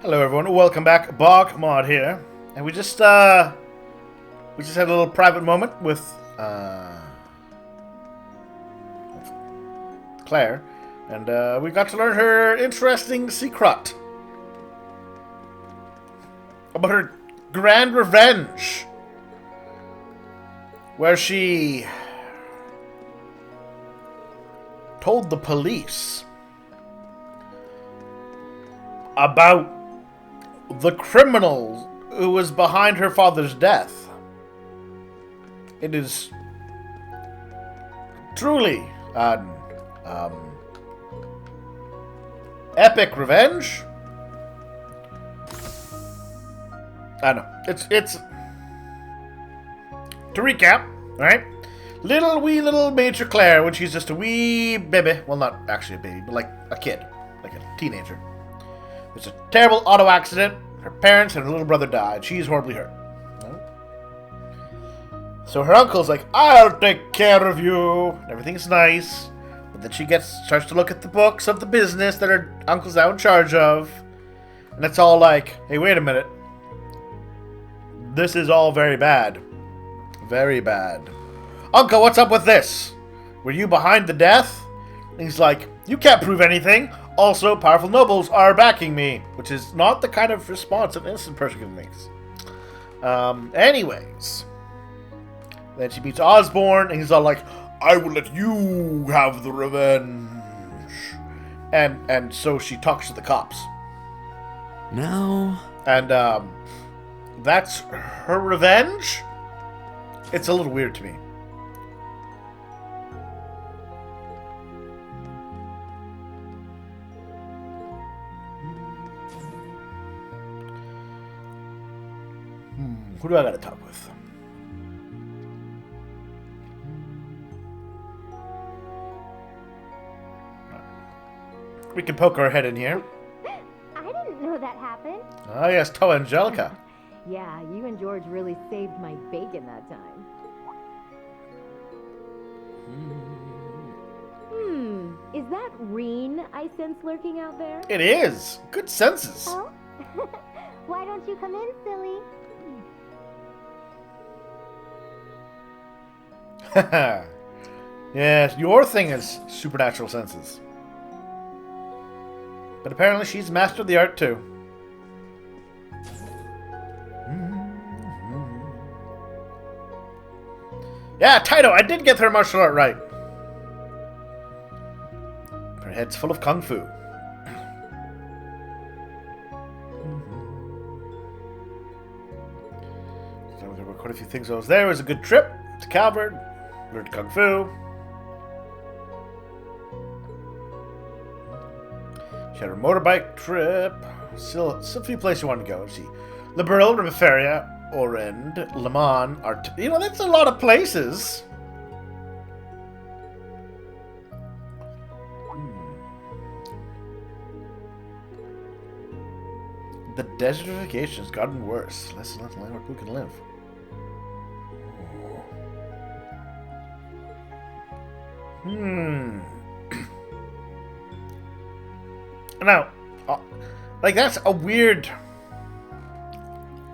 Hello everyone, welcome back. BogMod here, and we just had a little private moment with Claire, and we got to learn her interesting secret about her grand revenge, where she told the police about the criminal who was behind her father's death. It is truly an epic revenge. I know. It's to recap, right? Little Major Claire, when she's just a wee baby. Well, not actually a baby, but like a kid, like a teenager. There's a terrible auto accident. Her parents and her little brother died. She's horribly hurt. So her uncle's like, I'll take care of you. Everything's nice. But then she starts to look at the books of the business that her uncle's now in charge of. And it's all like, hey, wait a minute. This is all very bad. Very bad. Uncle, what's up with this? Were you behind the death? And he's like, you can't prove anything. Also, powerful nobles are backing me, which is not the kind of response an innocent person makes. Anyways. Then she meets Osborne, and he's all like, I will let you have the revenge. And so she talks to the cops. No. And, that's her revenge? It's a little weird to me. Who do I gotta talk with? We can poke our head in here. I didn't know that happened. Ah, yes, Toa Angelica. Yeah, you and George really saved my bacon that time. Is that Rean I sense lurking out there? It is. Good senses. Oh? Why don't you come in, silly? Yes, your thing is supernatural senses. But apparently she's mastered the art too. Yeah, Taito, I did get her martial art right. Her head's full of kung fu. So there were quite a few things I was there. It was a good trip to Calvert. Learned kung fu. She had her motorbike trip. Still a few places you wanted to go. Let's see. Liberal, Riviera, Orend, Le Mans. That's a lot of places. The desertification has gotten worse. Less and less land where people can live. Now, that's a weird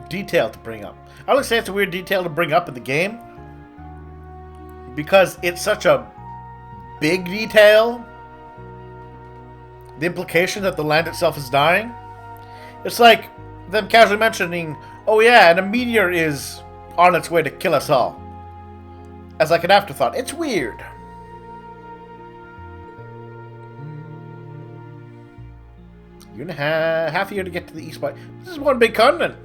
detail to bring up. I would say it's a weird detail to bring up in the game because it's such a big detail. The implication that the land itself is dying. It's like them casually mentioning, oh yeah, and a meteor is on its way to kill us all. As like an afterthought. It's weird. Year and a half a year to get to the East. This is one big continent.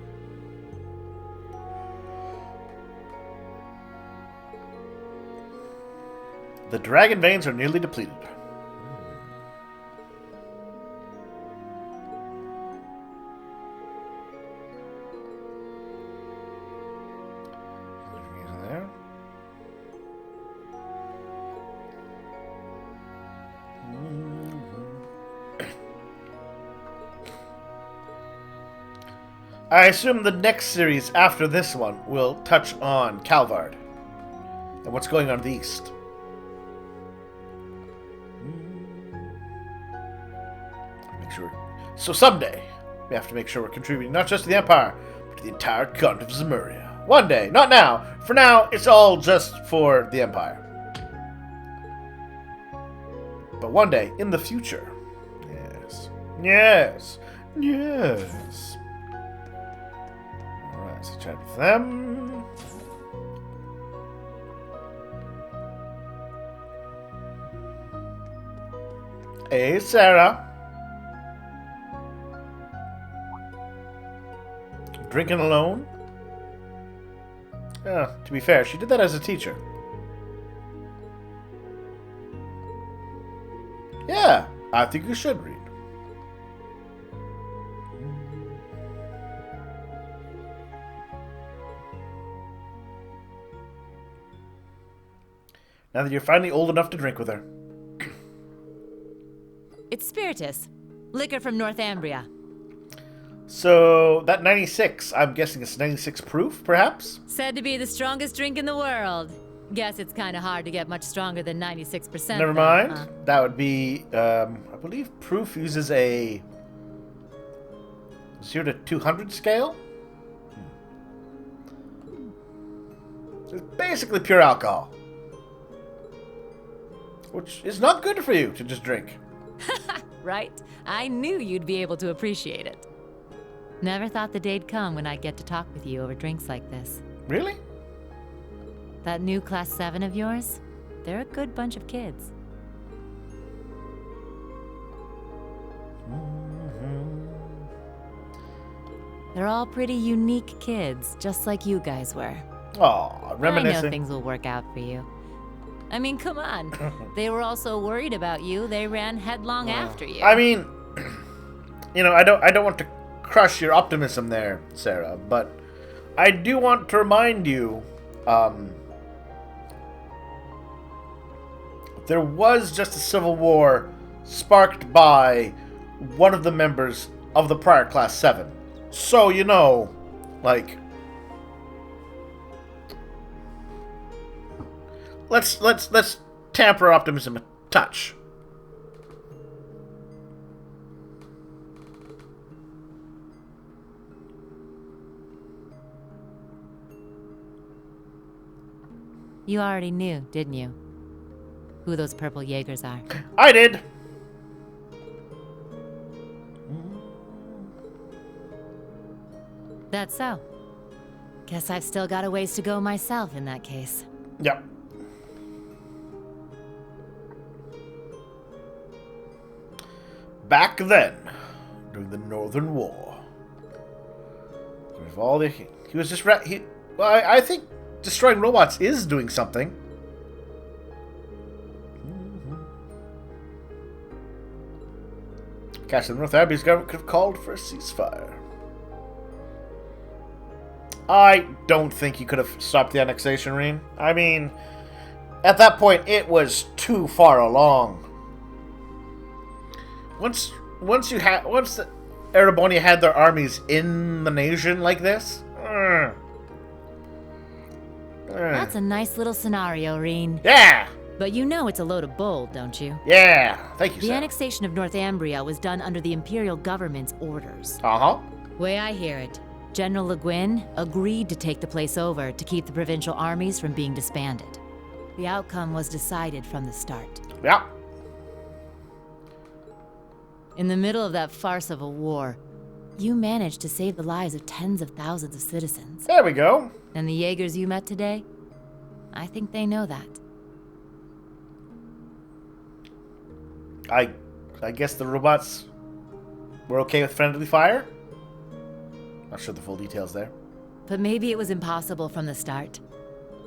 The dragon veins are nearly depleted. There. I assume the next series after this one will touch on Calvard and what's going on in the East. Make sure. So someday, We have to make sure we're contributing not just to the Empire, but to the entire continent of Zemuria. One day, not now. For now, it's all just for the Empire. But one day, in the future. Yes. Yes. Yes. Alright, so chat with them. Hey, Sarah. Drinking alone? To be fair, she did that as a teacher. Yeah, I think you should read. Now that you're finally old enough to drink with her. It's spiritus. Liquor from Northumbria. So, that 96, I'm guessing it's 96 proof, perhaps? Said to be the strongest drink in the world. Guess it's kind of hard to get much stronger than 96%. Never mind. That would be, I believe proof uses a 0 to 200 scale? So it's basically pure alcohol. Which is not good for you to just drink. Right? I knew you'd be able to appreciate it. Never thought the day'd come when I'd get to talk with you over drinks like this. Really? That new Class 7 of yours? They're a good bunch of kids. They're all pretty unique kids, just like you guys were. Aw, reminiscing. I know things will work out for you. I mean, come on. They were all so worried about you, they ran headlong after you. I mean, you know, I don't want to crush your optimism there, Sarah, but I do want to remind you, there was just a civil war sparked by one of the members of the prior Class 7. So, you know, like, let's tamper optimism a touch. You already knew, didn't you? Who those purple Jaegers are. I did. That's so. Guess I've still got a ways to go myself in that case. Yep. Back then, during the Northern War, he was just well, I think destroying robots is doing something. Captain Northumbria's government could have called for a ceasefire. I don't think he could have stopped the annexation, Rean. I mean, at that point, it was too far along. Once the Ereboni had their armies in the nation like this, That's a nice little scenario, Rean. yeah, But you know it's a load of bull, don't you? yeah. Thank you, The sir. annexation of Northumbria was done under the Imperial government's orders. Way I hear it, General Le Guin agreed to take the place over to keep the provincial armies from being disbanded. The outcome was decided from the start. Yeah. In the middle of that farce of a war, you managed to save the lives of tens of thousands of citizens. There we go. And the Jaegers you met today? I think they know that. I guess the robots were okay with friendly fire? Not sure the full details there. But maybe it was impossible from the start.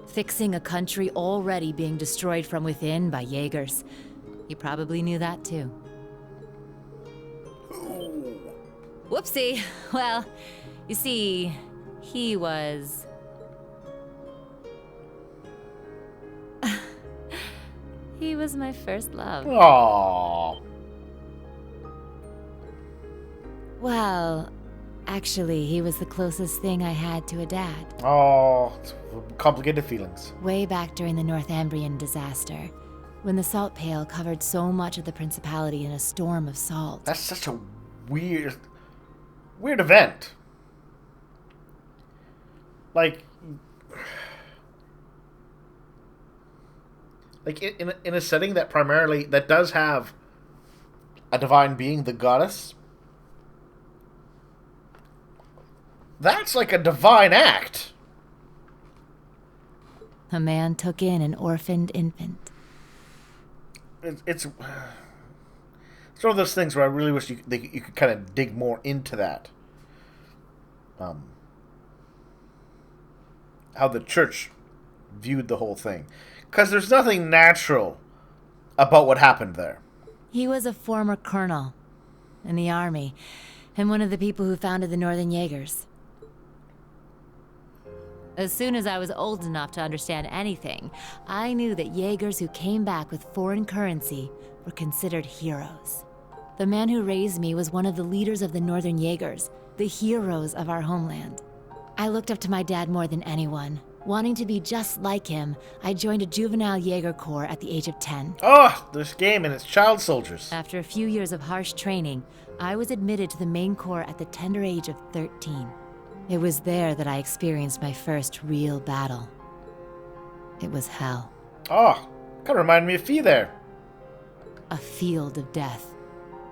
Fixing a country already being destroyed from within by Jaegers. You probably knew that too. Whoopsie. Well, you see, he was... he was my first love. Aww. Well, actually, he was the closest thing I had to a dad. Oh, complicated feelings. Way back during the Northumbrian disaster, when the salt pail covered so much of the Principality in a storm of salt. That's such a weird... weird event. Like in a setting that primarily that does have a divine being, the goddess. That's like a divine act. A man took in an orphaned infant. It's one of those things where I really wish you could kind of dig more into that. How the church viewed the whole thing. Because there's nothing natural about what happened there. He was a former colonel in the army, and one of the people who founded the Northern Jaegers. As soon as I was old enough to understand anything, I knew that Jaegers who came back with foreign currency were considered heroes. The man who raised me was one of the leaders of the Northern Jaegers, the heroes of our homeland. I looked up to my dad more than anyone. Wanting to be just like him, I joined a juvenile Jaeger corps at the age of 10. Oh, this game and its child soldiers. After a few years of harsh training, I was admitted to the main corps at the tender age of 13. It was there that I experienced my first real battle. It was hell. Oh, kind of reminded me of Fee there. A field of death,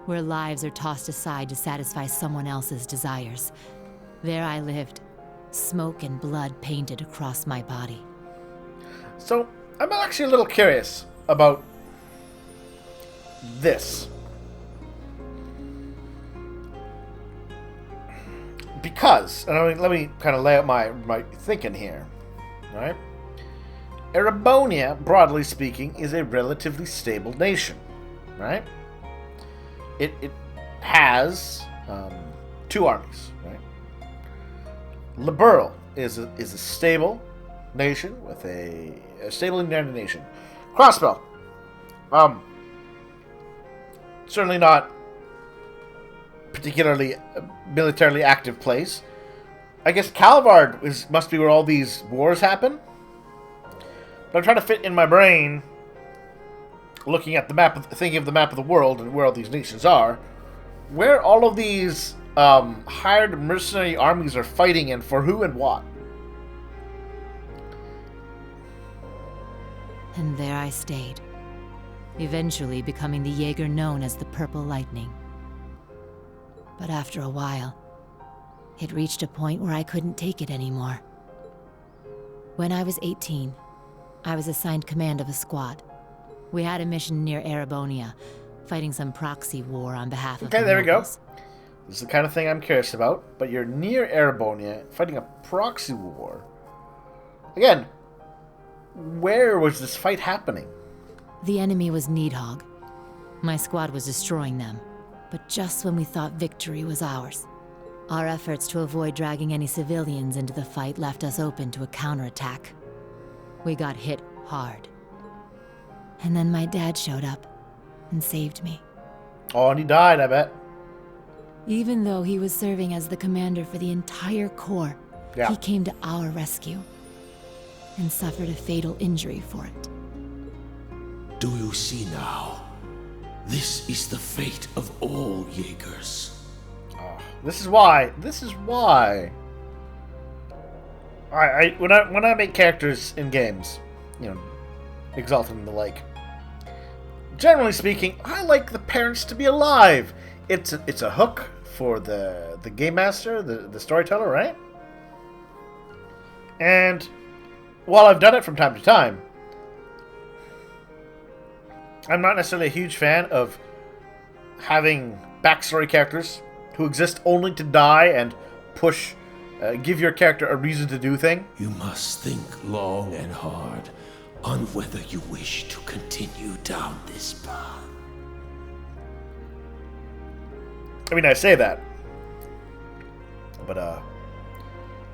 where lives are tossed aside to satisfy someone else's desires. There I lived, smoke and blood painted across my body. So, I'm actually a little curious about this. Because, and let me kind of lay out my thinking here, right? Erebonia, broadly speaking, is a relatively stable nation, right? It has two armies, right? Liberl is a stable nation with a stable United nation. Crossbell, certainly not particularly militarily active place. I guess Calvard must be where all these wars happen. But I'm trying to fit in my brain, looking at the map, thinking of the map of the world and where all these nations are, where all of these hired mercenary armies are fighting and for who and what. And there I stayed, eventually becoming the Jaeger known as the Purple Lightning. But after a while, it reached a point where I couldn't take it anymore. When I was 18, I was assigned command of a squad. We had a mission near Erebonia, fighting some proxy war on behalf of the there we go. locals. This is the kind of thing I'm curious about, but you're near Erebonia, fighting a proxy war. Again, where was this fight happening? The enemy was Needhog. My squad was destroying them, but just when we thought victory was ours. Our efforts to avoid dragging any civilians into the fight left us open to a counterattack. We got hit hard. And then my dad showed up and saved me. Oh, and he died, I bet. Even though he was serving as the commander for the entire corps, he came to our rescue and suffered a fatal injury for it. Do you see now? This is the fate of all Jaegers. Oh, this is why. When I make characters in games, Exalted and the like, generally speaking, I like the parents to be alive. It's a hook for the game master, the storyteller, right? And while I've done it from time to time, I'm not necessarily a huge fan of having backstory characters who exist only to die and give your character a reason to do thing. You must think long and hard on whether you wish to continue down this path. I mean, I say that, but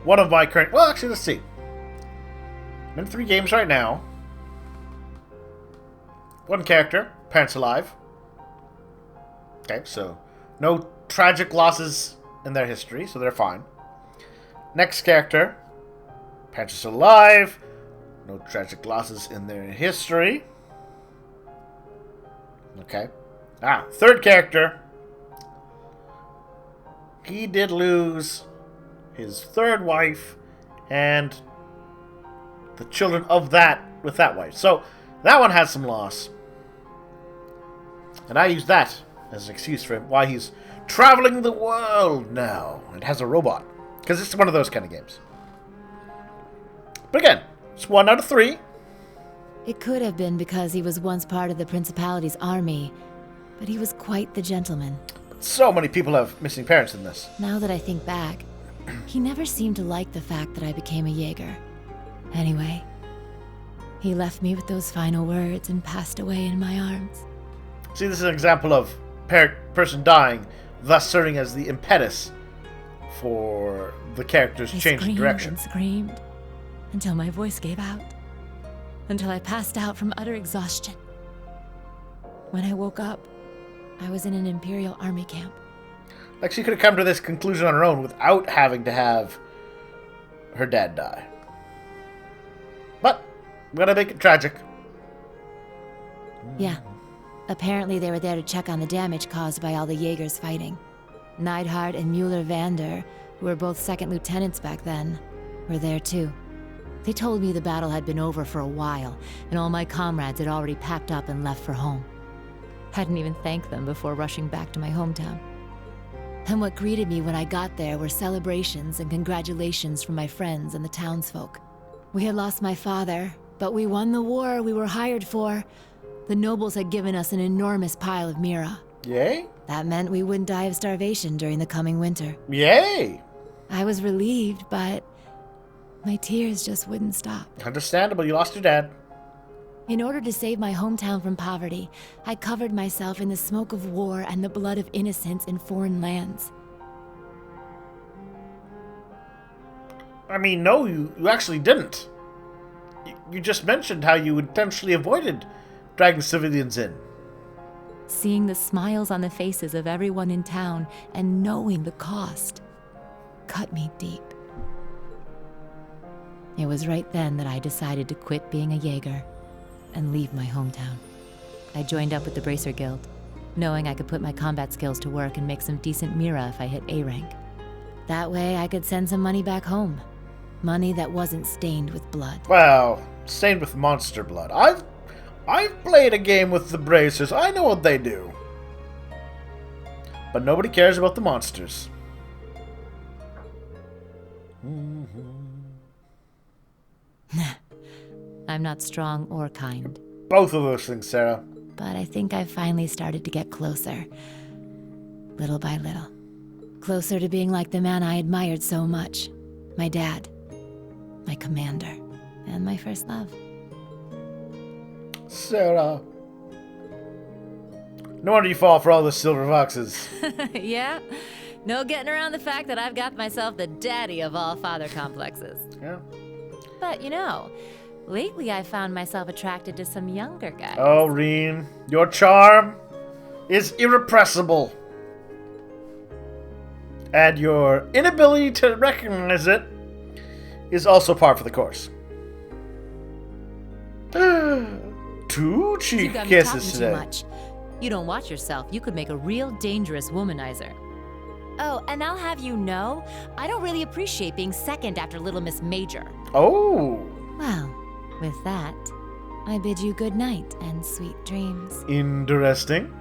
one of my current... Well, actually, let's see. I'm in 3 games right now. 1 character, parents alive. Okay, so no tragic losses in their history, so they're fine. Next character, parents are alive. No tragic losses in their history. Okay. 3rd character. he did lose his third wife and the children of that with that wife. So that one has some loss. And I use that as an excuse for him why he's traveling the world now and has a robot. Because it's one of those kind of games. But again, it's 1 out of 3. It could have been because he was once part of the Principality's army, but he was quite the gentleman. But so many people have missing parents in this. Now that I think back, he never seemed to like the fact that I became a Jaeger. Anyway, he left me with those final words and passed away in my arms. See, this is an example of person dying, thus serving as the impetus for the character's change in direction. I screamed until my voice gave out, until I passed out from utter exhaustion. When I woke up, I was in an Imperial Army camp. Like she could have come to this conclusion on her own without having to have her dad die. But we gotta make it tragic. Yeah. Apparently they were there to check on the damage caused by all the Jaegers fighting. Neidhart and Mueller-Vander, who were both second lieutenants back then, were there too. They told me the battle had been over for a while, and all my comrades had already packed up and left for home. Hadn't even thanked them before rushing back to my hometown. And what greeted me when I got there were celebrations and congratulations from my friends and the townsfolk. We had lost my father, but we won the war we were hired for. The nobles had given us an enormous pile of Mira. Yay? That meant we wouldn't die of starvation during the coming winter. Yay! I was relieved, but my tears just wouldn't stop. Understandable, you lost your dad. In order to save my hometown from poverty, I covered myself in the smoke of war and the blood of innocents in foreign lands. I mean, no, you actually didn't. You just mentioned how you intentionally avoided dragging civilians in. Seeing the smiles on the faces of everyone in town and knowing the cost cut me deep. It was right then that I decided to quit being a Jaeger and leave my hometown. I joined up with the Bracer Guild, knowing I could put my combat skills to work and make some decent Mira if I hit A rank. That way I could send some money back home. Money that wasn't stained with blood. Well, stained with monster blood. I've played a game with the Bracers. I know what they do. But nobody cares about the monsters. I'm not strong or kind. Both of those things, Sarah. But I think I finally started to get closer. Little by little. Closer to being like the man I admired so much. My dad. My commander. And my first love. Sarah. No wonder you fall for all the silver foxes. Yeah? No getting around the fact that I've got myself the daddy of all father complexes. Yeah. But, you know, lately I found myself attracted to some younger guys. Oh, Rean, your charm is irrepressible. And your inability to recognize it is also par for the course. 2 cheek kisses today. Too much. You don't watch yourself. You could make a real dangerous womanizer. Oh, and I'll have you know, I don't really appreciate being second after Little Miss Major. Oh. Well, with that, I bid you good night and sweet dreams. Interesting.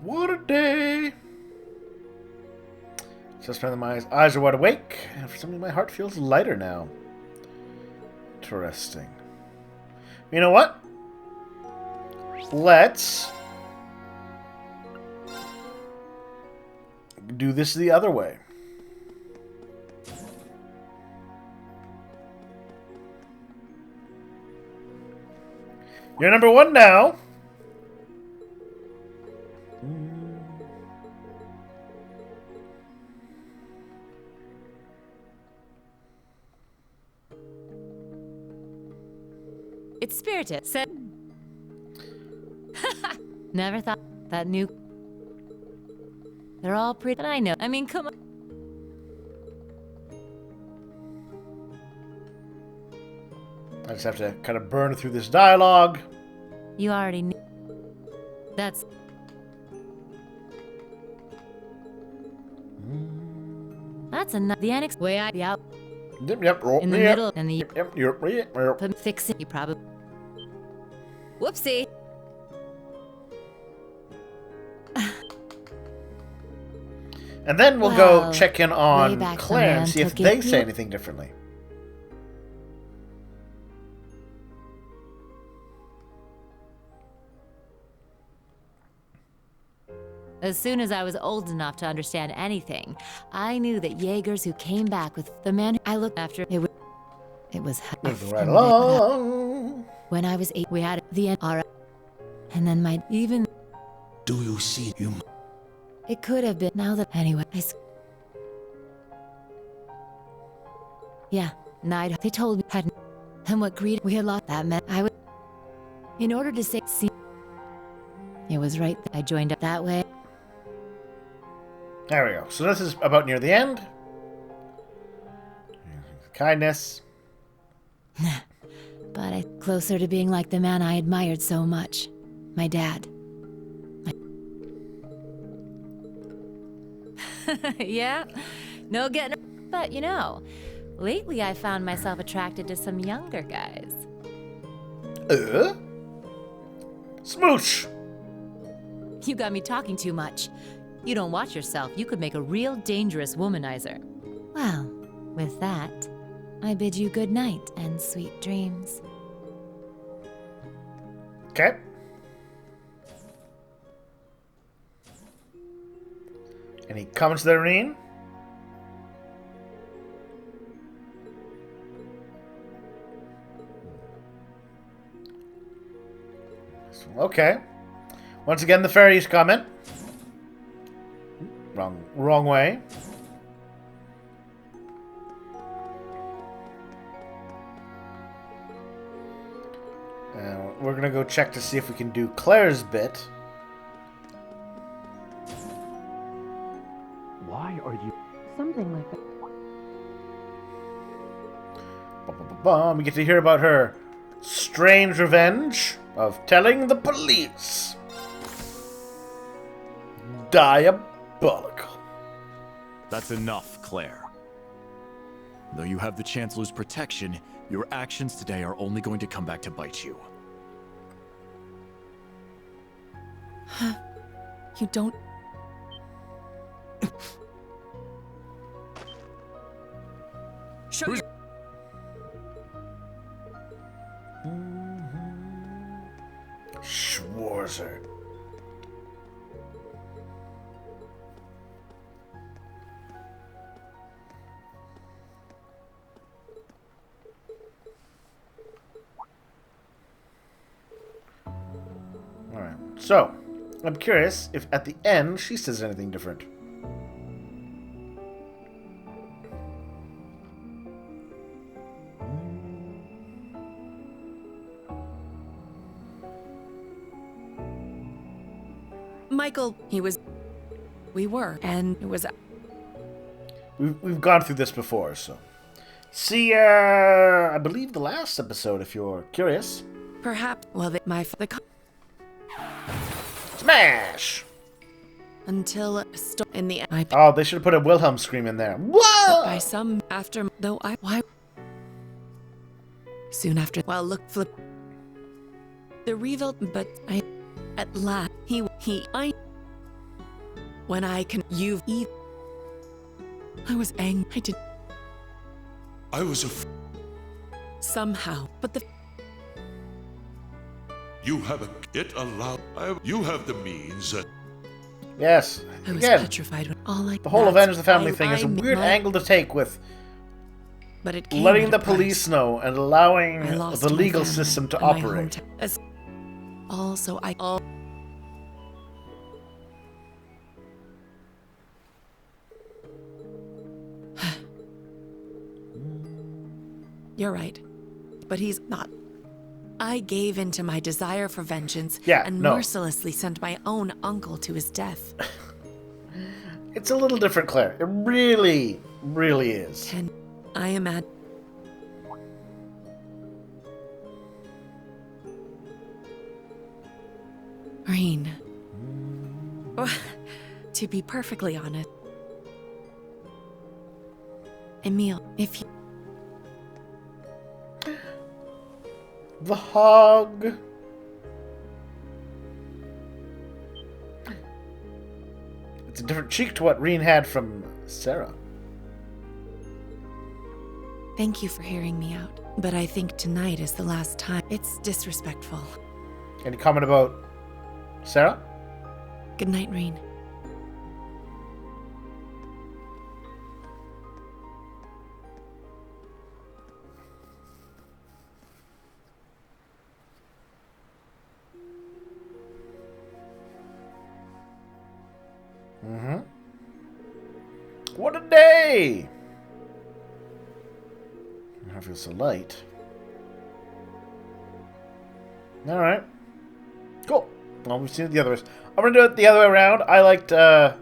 What a day. Just now my eyes are wide awake, and for some reason my heart feels lighter now. Interesting. You know what? Let's do this the other way. You're number 1 now. It's Spirited. Said. Never thought that new. They're all pretty, but I know. I mean, come on. I just have to kind of burn through this dialogue. You already knew. That's... That's the annex way I... Yep. Yep. In the middle, and the... Yep. Fix it, you probably... Whoopsie! And then we'll go check in on Claire and see if they say anything differently. As soon as I was old enough to understand anything, I knew that Jaegers who came back with the man I looked after, it was right along. When I was 8, we had the NR, and then my even. Do you see you? It could have been now that anyway. Yeah, night. They told me hadn't, and what greed we had lost. That meant I would. In order to say, see, it was right that I joined up that way. There we go. So this is about near the end. Kindness. But I closer to being like the man I admired so much. My dad. Yeah? No getting... But, you know, lately I found myself attracted to some younger guys. Smooch! You got me talking too much. You don't watch yourself, you could make a real dangerous womanizer. Well, with that, I bid you good night and sweet dreams. Okay. Any comments there, Rean? Okay. Once again, the fairies comment. Wrong way. We're gonna go check to see if we can do Claire's bit. Why are you... Something like that. We get to hear about her strange revenge of telling the police. Diabolical. That's enough, Claire. Though you have the Chancellor's protection, your actions today are only going to come back to bite you. You don't... Show your... Schwarzer. Alright, so, I'm curious if at the end she says anything different. Michael, he was... We were, and it was... We've gone through this before, so... See, I believe the last episode, if you're curious. Perhaps... Well, Smash! Until... In the end... Oh, they should have put a Wilhelm scream in there. Whoa! By some... After... Though I... Why... Soon after... Well, look, flip... The reveal... But I... At last... I... When I can... You've... I was angry. I did... I was Somehow, but the... You have it allowed. You have the means. Yes. I was Again, petrified when all I... the whole Avenge the Family thing is a weird angle to take with but it came letting at the a price. police know and allowing I lost the my legal family system to and my operate. hometown. Also, I... You're right. But he's not. I gave in to my desire for vengeance and mercilessly sent my own uncle to his death. It's a little different, Claire. It really, really is. And I am at... Rean. To be perfectly honest, Emil, if you... The hug. It's a different cheek to what Rean had from Sarah. Thank you for hearing me out, but I think tonight is the last time. It's disrespectful. Any comment about Sarah? Good night, Rean. What a day! I feel so light. Alright. Cool. Well, we've seen it the other ways. I'm gonna do it the other way around. I liked Sarah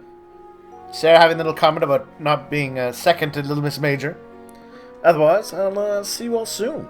having a little comment about not being second to Little Miss Major. Otherwise, I'll see you all soon.